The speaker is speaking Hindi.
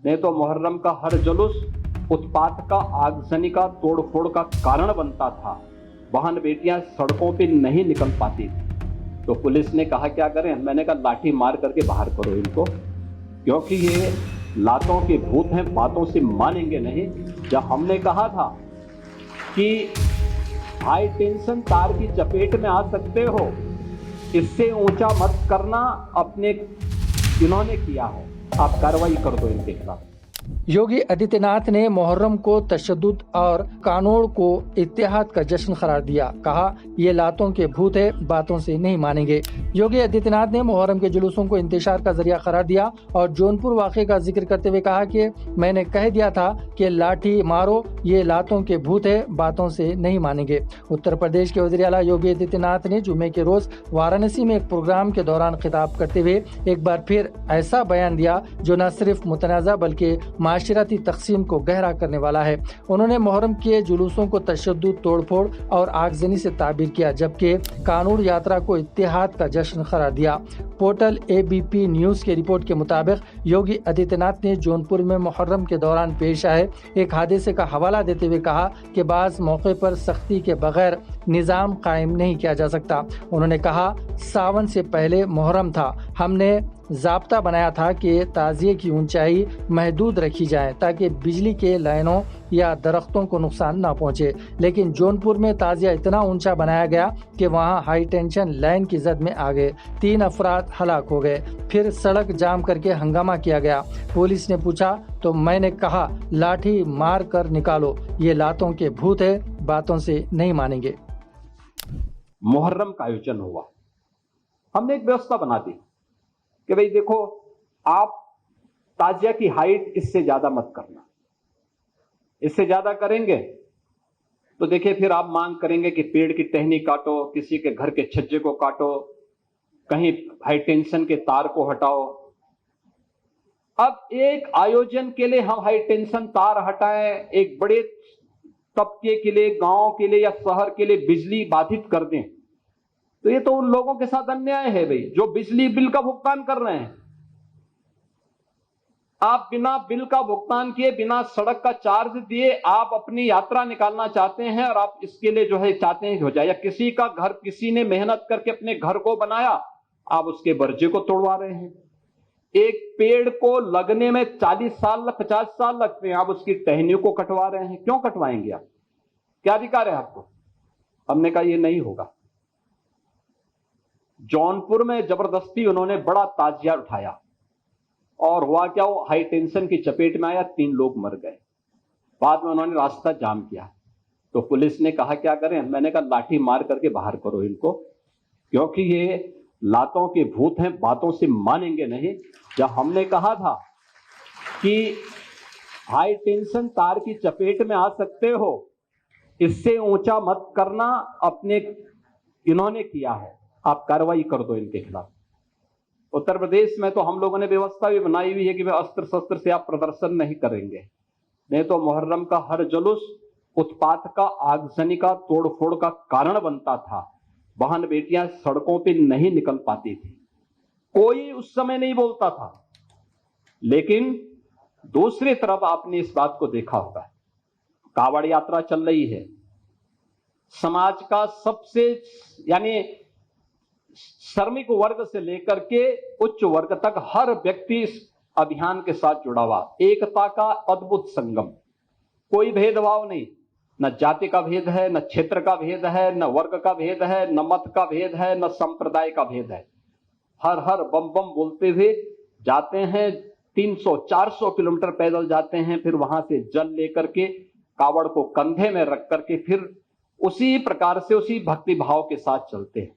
नहीं तो मुहर्रम का हर जुलूस उत्पात का, आगजनी का, तोड़फोड़ का कारण बनता था। बहन बेटियां सड़कों पे नहीं निकल पाती थी। तो पुलिस ने कहा क्या करें, मैंने कहा लाठी मार करके बाहर करो इनको, क्योंकि ये लातों के भूत हैं, बातों से मानेंगे नहीं। जब हमने कहा था कि हाई टेंशन तार की चपेट में आ सकते हो, इससे ऊंचा मत करना, अपने इन्होंने किया है, आप कार्रवाई कर दो इनके खिलाफ। योगी आदित्यनाथ ने मुहर्रम को तशद्दुद और कानून को इत्तेहाद का जश्न करार दिया। कहा, ये लातों के भूत है, बातों से नहीं मानेंगे। योगी आदित्यनाथ ने मुहर्रम के जुलूसों को इंतशार का जरिया करार दिया और जौनपुर वाक़े का जिक्र करते हुए कहा कि मैंने कह दिया था कि लाठी मारो, ये लातों के भूत है, बातों से नहीं मानेंगे। उत्तर प्रदेश के वज़ीर आला योगी आदित्यनाथ ने जुम्मे के रोज वाराणसी में एक प्रोग्राम के दौरान खिताब करते हुए एक बार फिर ऐसा बयान दिया जो न सिर्फ मुतनाज़ा बल्कि माशरती तकसीम को गहरा करने वाला है। उन्होंने मुहर्रम के जुलूसों को तशद्दुद, तोड़फोड़ और आगजनी से ताबीर किया, जबकि कानून यात्रा को इत्तेहाद का जश्न करार दिया। पोर्टल ABP न्यूज़ की रिपोर्ट के मुताबिक योगी आदित्यनाथ ने जौनपुर में मुहर्रम के दौरान पेश आए एक हादसे का हवाला देते हुए कहा कि बाज़ मौके पर सख्ती के बगैर निज़ाम कायम नहीं किया जा सकता। उन्होंने कहा, सावन से पहले मुहर्रम था, हमने ज़ाब्ता बनाया था कि ताज़िए की ऊंचाई महदूद रखी जाए ताकि बिजली के लाइनों या दरख्तों को नुकसान न पहुंचे, लेकिन जौनपुर में ताज़िया इतना ऊंचा बनाया गया कि वहां हाई टेंशन लाइन की जद में आ गए, 3 अफराद हलाक हो गए। फिर सड़क जाम करके हंगामा किया गया। पुलिस ने पूछा तो मैंने कहा लाठी मार कर निकालो, ये लातों के भूत है, बातों से नहीं मानेंगे। मुहर्रम का आयोजन हुआ, हमने एक व्यवस्था बना दी कि भाई देखो, आप ताजिया की हाइट इससे ज्यादा मत करना, इससे ज्यादा करेंगे तो देखिए फिर आप मांग करेंगे कि पेड़ की टहनी काटो, किसी के घर के छज्जे को काटो, कहीं हाई टेंशन के तार को हटाओ। अब एक आयोजन के लिए हम हाई टेंशन तार हटाएं, एक बड़े तबके के लिए, गांव के लिए या शहर के लिए बिजली बाधित कर दें, तो ये तो उन लोगों के साथ अन्याय है भाई, जो बिजली बिल का भुगतान कर रहे हैं। आप बिना बिल का भुगतान किए, बिना सड़क का चार्ज दिए आप अपनी यात्रा निकालना चाहते हैं और आप इसके लिए जो है चाहते हैं हो जाए, या किसी का घर, किसी ने मेहनत करके अपने घर को बनाया, आप उसके बर्जे को तोड़वा रहे हैं। एक पेड़ को लगने में 40 साल 50 साल लगते हैं, आप उसकी टहनियों को कटवा रहे हैं। क्यों कटवाएंगे आप? क्या अधिकार है आपको? हमने कहा ये नहीं होगा। जौनपुर में जबरदस्ती उन्होंने बड़ा ताजिया उठाया और हुआ क्या, वो हाई टेंशन की चपेट में आया, 3 लोग मर गए। बाद में उन्होंने रास्ता जाम किया तो पुलिस ने कहा क्या करें, मैंने कहा लाठी मार करके बाहर करो इनको, क्योंकि ये लातों के भूत हैं, बातों से मानेंगे नहीं। जब हमने कहा था कि हाई टेंशन तार की चपेट में आ सकते हो, इससे ऊंचा मत करना, अपने इन्होंने किया है, आप कार्रवाई कर दो इनके खिलाफ। उत्तर प्रदेश में तो हम लोगों ने व्यवस्था भी बनाई हुई है कि वे अस्त्र शस्त्र से आप प्रदर्शन नहीं करेंगे, नहीं तो मुहर्रम का हर जुलूस उत्पात का, आगजनी का, तोड़फोड़ का कारण बनता था। बहन बेटियां सड़कों पे नहीं निकल पाती थी, कोई उस समय नहीं बोलता था। लेकिन दूसरी तरफ आपने इस बात को देखा होगा, कावड़ यात्रा चल रही है, समाज का सबसे यानी श्रमिक वर्ग से लेकर के उच्च वर्ग तक हर व्यक्ति इस अभियान के साथ जुड़ा हुआ, एकता का अद्भुत संगम, कोई भेदभाव नहीं, न जाति का भेद है, न क्षेत्र का भेद है, न वर्ग का भेद है, न मत का भेद है, न संप्रदाय का भेद है। हर हर बम बम बोलते हुए जाते हैं, 300-400 किलोमीटर पैदल जाते हैं, फिर वहां से जल लेकर के कावड़ को कंधे में रख करके फिर उसी प्रकार से उसी भक्ति भाव के साथ चलते हैं।